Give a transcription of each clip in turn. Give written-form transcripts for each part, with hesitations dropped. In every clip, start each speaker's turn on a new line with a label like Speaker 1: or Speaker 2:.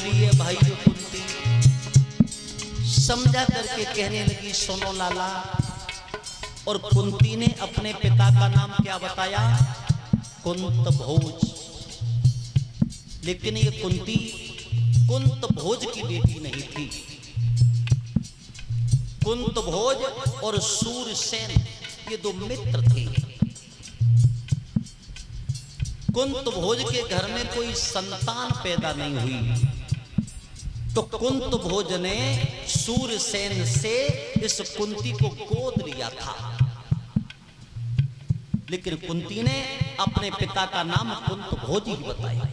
Speaker 1: बोली है भाई कुंती, समझा करके कहने लगी सुनो लाला। और कुंती ने अपने पिता का नाम क्या बताया? कुंत भोज। लेकिन ये कुंती कुंत भोज की बेटी नहीं थी। कुंत भोज और सूरसेन ये दो मित्र थे। कुंत भोज के घर में कोई संतान पैदा नहीं हुई, तो कुंत भोज ने सूरसेन से इस कुंती को गोद लिया था। लेकिन कुंती ने अपने पिता का नाम कुंत भोज ही बताया।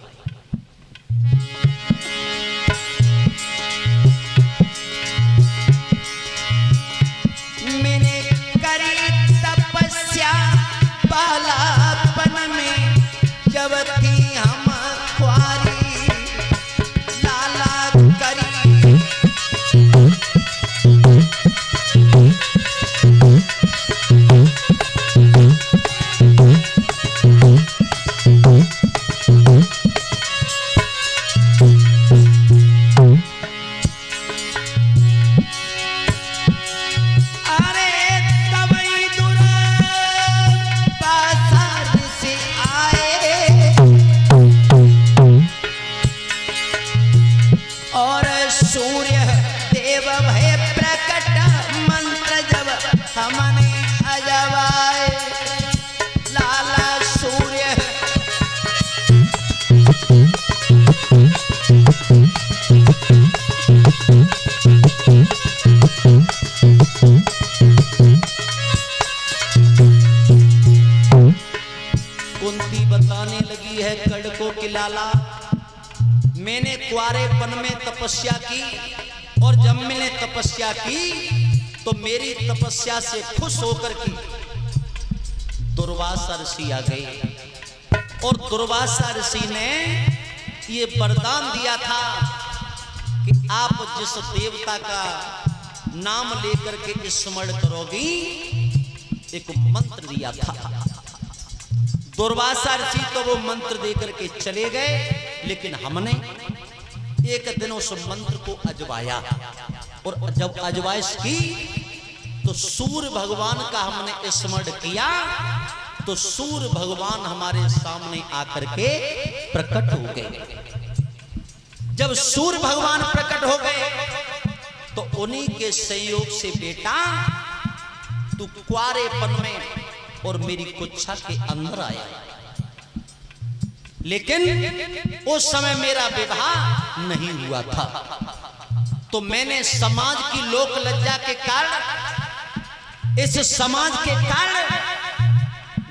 Speaker 2: मैंने करी तपस्या बालापन में, जब थी हम कुंवारी लाला करी।
Speaker 1: कुंती बताने लगी है कड़को कि लाला, मैंने कुंवारेपन में तपस्या की, और जब मैंने तपस्या की तो मेरी तपस्या से खुश होकर के दुर्वासा ऋषि आ गए। और दुर्वासा ऋषि ने ये वरदान दिया था कि आप जिस देवता का नाम लेकर के स्मरण करोगी, एक मंत्र दिया था। दुर्वासा ऋषि तो वो मंत्र देकर के चले गए, लेकिन हमने एक दिन उस मंत्र को अजवाया, और जब अजवाइश की तो सूर्य भगवान का हमने स्मरण किया, तो सूर्य भगवान हमारे सामने आकर के प्रकट हो गए। जब सूर्य भगवान प्रकट हो गए तो उन्हीं के संयोग से बेटा तू कुंवारेपन में और मेरी कुच्छा के अंदर आया। लेकिन उस समय मेरा विवाह नहीं हुआ था, तो मैंने समाज की लोक लज्जा के कारण, इस समाज के कारण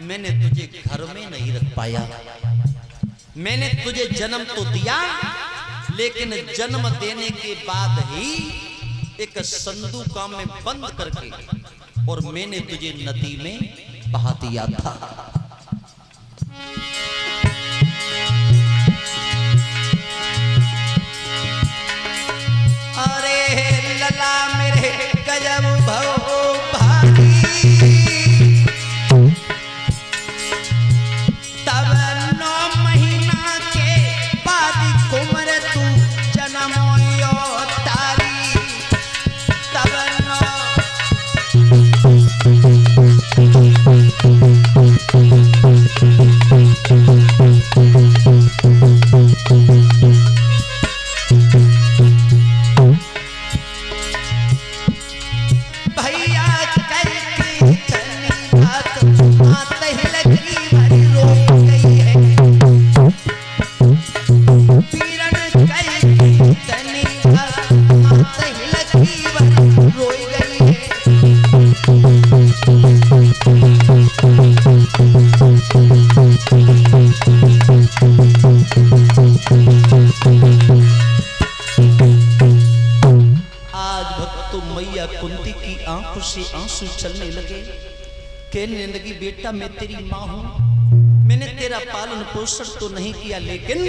Speaker 1: मैंने तुझे घर में नहीं रख पाया। मैंने तुझे जन्म तो दिया, लेकिन जन्म देने के बाद ही एक संदूका में बंद करके और मैंने तुझे नदी में बहा दिया था।
Speaker 2: अरे लला मेरे गजब भव भारी, तब 9 महीना के बाद कुमर तू जन्मोयो तारी। तब
Speaker 1: तो मैया कुंती की आंखों से आंसू चलने लगे। कहने लगी बेटा मैं तेरी माँ हूं, मैंने तेरा पालन पोषण तो नहीं किया, लेकिन